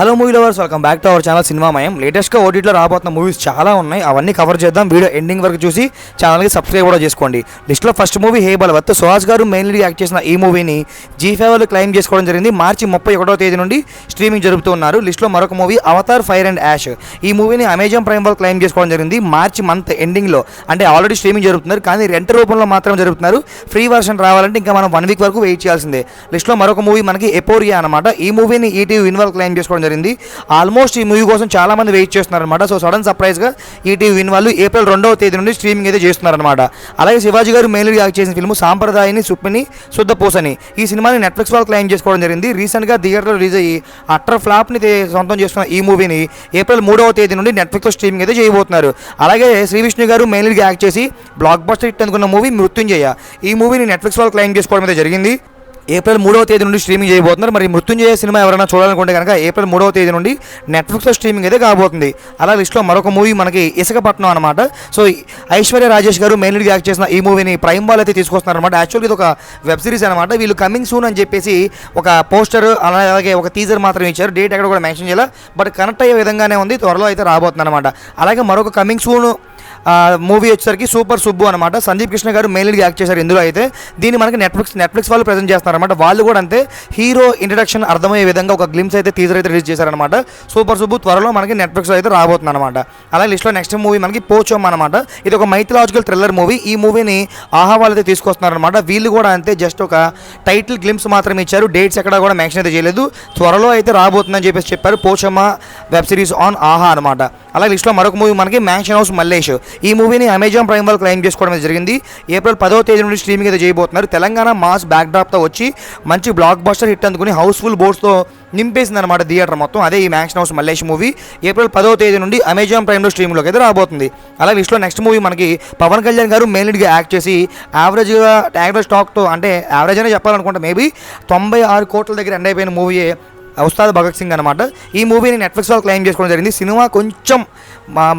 Hello movie lovers, welcome back to our channel Cinemamayam. లేటెస్ట్గా ఓటీటీలో రాబోతున్న మూవీస్ చాలా ఉన్నాయి, అవన్నీ కవర్ చేద్దాం. వీడియో ఎండింగ్ వరకు చూసి ఛానల్కి సబ్స్క్రైబ్ కూడా చేసుకోండి. లిస్ట్లో ఫస్ట్ మూవీ హే బలవత్. సుహాస్ గారు మెయిన్లీ యాక్ట్ చేసిన ఈ మూవీని జీ5 వాళ్ళు క్లైమ్ చేసుకోవడం జరిగింది. మార్చి 31వ తేదీ నుండి స్ట్రీమింగ్ జరుపుతూ ఉన్నారు. లిస్ట్లో మరొక movie Avatar fire and ash. ఈ మూవీని అమెజాన్ ప్రైమ్ వాళ్ళు క్లైమ్ చేసుకోవడం జరిగింది. మార్చి మంత్ ఎండింగ్లో, అంటే ఆల్రెడీ స్ట్రీమింగ్ జరుగుతున్నారు కానీ రెంట్ రూపంలో మాత్రం జరుగుతున్నారు. ఫ్రీ వర్షన్ రావాలంటే ఇంకా మనం 1 వీక్ వరకు వెయిట్ చేయాల్సిందే. లిస్ట్లో మరొక మూవీ మనకి ఎపోరియా అనమాట. ఈ మూవీని ఈటీవీ విన్ వాళ్ళు క్లైమ్ చేసుకోవడం జరిగింది. ఆల్మోస్ట్ ఈ మూవీ కోసం చాలా మంది వెయిట్ చేస్తున్నారు అనమాట. సో సడన్ సర్ప్రైజ్గా ఈటీవీ విన్ వాళ్ళు ఏప్రిల్ 2వ తేదీ నుండి స్ట్రీమింగ్ అయితే చేస్తున్నారనమాట. అలాగే శివాజీ గారు మెయిన్లీ యాక్ట్ చేసిన ఫిల్మ్ సాంప్రదాయని సుప్పిని శుద్ధపూసని. ఈ సినిమాని నెట్ఫ్లిక్స్ వాళ్ళు క్లైమ్ చేసుకోవడం జరిగింది. రీసెంట్గా థియేటర్లో రిలీజ్ అయ్యి అట్టర్ ఫ్లాప్ని సొంతం చేస్తున్న ఈ మూవీని ఏప్రిల్ 3వ తేదీ నుండి నెట్ఫ్లిక్స్లో స్ట్రీమింగ్ అయితే చేయబోతున్నారు. అలాగే శ్రీ విష్ణు గారు మెయిన్లీగా యాక్ట్ చేసి బ్లాక్ బస్టర్ హిట్ అందుకున్న మూవీ మృత్యుంజయ. ఈ మూవీని నెట్ఫ్లిక్స్ వాళ్ళు క్లైమ్ చేసుకోవడం అయితే జరిగింది. ఏప్రిల్ 3వ తేదీ నుండి స్ట్రీమింగ్ చేయబోతున్నారు. మరి మృత్యుంజయ సినిమా ఎవరైనా చూడాలనుకుంటే కనుక ఏప్రిల్ 3వ తేదీ నుండి నెట్ఫ్లిక్స్లో స్ట్రీమింగ్ అయితే కాబోతుంది. అలా లిస్ట్లో మరొక మూవీ మనకి ఇసుకపట్నం అనమాట. సో ఐశ్వర్య రాజేష్ గారు మెయిన్లీగా యాక్ట్ చేసిన ఈ మూవీని ప్రైమ్ వాళ్ళు అయితే తీసుకొస్తున్నారు అనమాట. యాక్చువల్గా ఇది ఒక వెబ్ సిరీస్ అనమాట. వీళ్ళు కమింగ్ సూన్ అని చెప్పేసి ఒక పోస్టర్ అలాగే ఒక టీజర్ మాత్రం ఇచ్చారు. డేట్ ఎక్కడ కూడా మెన్షన్ చేయాలి, బట్ కనెక్ట్ అయ్యే విధంగానే ఉంది. త్వరలో అయితే రాబోతుంది అనమాట. అలాగే మరొక కమింగ్ సూన్ మూవీ వచ్చేసరికి సూపర్ సుబ్బు అనమాట. సందీప్ కృష్ణ గారు మెయిన్లీగా యాక్ట్ చేశారు ఇందులో. అయితే దీన్ని మనకి నెట్ఫ్లిక్స్ వాళ్ళు ప్రజెంట్ చేస్తున్నారన్నమాట. వాళ్ళు కూడా అంతే హీరో ఇంట్రడక్షన్ అర్థమయ్యే విధంగా ఒక గ్లిమ్స్ అయితే టీజర్ అయితే రిలీజ్ చేశారనమాట. సూపర్ సుబ్బు త్వరలో మనకి నెట్ఫ్లిక్స్లో అయితే రాబోతుంది అనమాట. అలాగే లిస్ట్లో నెక్స్ట్ మూవీ మనకి పోచోమ్ అనమాట. ఇది ఒక మైథలాజికల్ థ్రిల్లర్ మూవీ. ఈ మూవీని ఆహా వాళ్ళు అయితే తీసుకొస్తున్నారనమాట. వీళ్ళు కూడా అంతే జస్ట్ ఒక టైటిల్ గ్లిమ్స్ మాత్రం ఇచ్చారు. డేట్స్ ఎక్కడ కూడా మెన్షన్ అయితే చేయలేదు. త్వరలో అయితే రాబోతుందని చెప్పేసి చెప్పారు. పోచమ్మ వెబ్ సిరీస్ ఆన్ ఆహా అనమాట. అలాగే లిస్ట్లో మరొక మూవీ మనకి మ్యాన్షన్ హౌస్ మల్లేష్. ఈ మూవీని అమెజాన్ ప్రైమ్ వాళ్ళు క్లైమ్ చేసుకోవడం జరిగింది. ఏప్రిల్ 10వ తేదీ నుండి స్ట్రీమింగ్ అయితే చేయబోతున్నారు. తెలంగాణ మాస్ బ్యాక్డ్రాప్తో వచ్చి మంచి బ్లాక్ బస్టర్ హిట్ అందుకుని హౌస్ఫుల్ బోర్డ్స్తో నింపేసింది అనమాట థియేటర్ మొత్తం. అదే ఈ mansion house Mallesh movie April 10వ తేదీ నుండి అమెజాన్ ప్రైమ్లో స్ట్రీమింగ్లోకి అయితే రాబోతుంది. అలాగే లిస్ట్లో నెక్స్ట్ మూవీ మనకి పవన్ కళ్యాణ్ గారు మెయిన్లీగా యాక్ట్ చేసి యావరేజ్ స్టాక్తో, అంటే యావరేజ్ అనే చెప్పాలనుకుంటే మేబీ 96 కోట్ల దగ్గర ఎండ్ అయిపోయిన మూవీయే ఉస్తాద్ భగత్ సింగ్ అనమాట. ఈ మూవీని నెట్ఫ్లిక్స్ వాళ్ళు క్లైమ్ చేసుకోవడం జరిగింది. సినిమా కొంచెం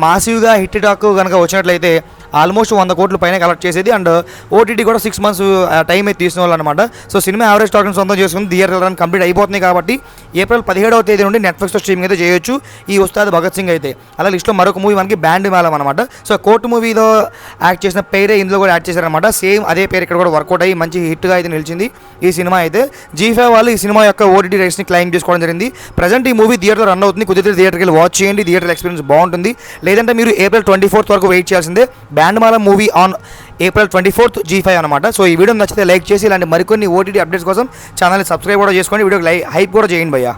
మాసివ్గా హిట్ టాక్ కనుక వచ్చినట్లయితే ఆల్మోస్ట్ 100 కోట్ల పైన కలెక్ట్ చేసేది. అండ్ ఓటీటీ కూడా 6 months టైం అయితే తీసిన వాళ్ళు అనమాట. సో సినిమా యావరేజ్ స్టాక్ని సొంతం చేసుకుని థియేటర్ రన్ కంప్లీట్ అయిపోతుంది కాబట్టి ఏప్రిల్ 17వ తేదీ నుండి నెట్ఫ్లిక్స్లో స్ట్రీమింగ్ అయితే చేయొచ్చు ఈ ఉస్తాద్ భగత్ సింగ్ అయితే. అలా లిస్ట్లో మరొక మూవీ మనకి బ్యాండ్ మేళం అనమాట. సో కోర్టు మూవీలో యాక్ట్ చేసిన పేరే ఇందులో కూడా యాడ్ చేశారనమాట. సేమ్ అదే పేరు ఇక్కడ కూడా వర్కౌట్ అయ్యి మంచి హిట్గా అయితే నిలిచింది ఈ సినిమా అయితే. జీ5 వాళ్ళు ఈ సినిమా యొక్క ఓటీటీ రైట్స్ని క్లైమ్ చేసుకోవడం జరిగింది. ప్రజెంట్ ఈ మూవీ థియేటర్ రన్ అవుతుంది. కుదిరితే థియేటర్కి వెళ్ళి వాచ్ చేయండి. థియేటర్ ఎక్స్పీరియన్స్ బాగుంటుంది. లేదంటే మీరు ఏప్రిల్ 24th వరకు వెయిట్ చేయాల్సిందే. Band Melam movie on April 24th జీ5 అనమాట. సో ఈ వీడియో నచ్చితే లైక్ చేసి ఇలాంటి మరికొన్ని ఓటీటీ అప్డేట్స్ కోసం ఛానల్ని సబ్స్క్రైబ్ కూడా చేసుకోండి. వీడియోకి హైప్ కూడా చేయండి భయ్యా.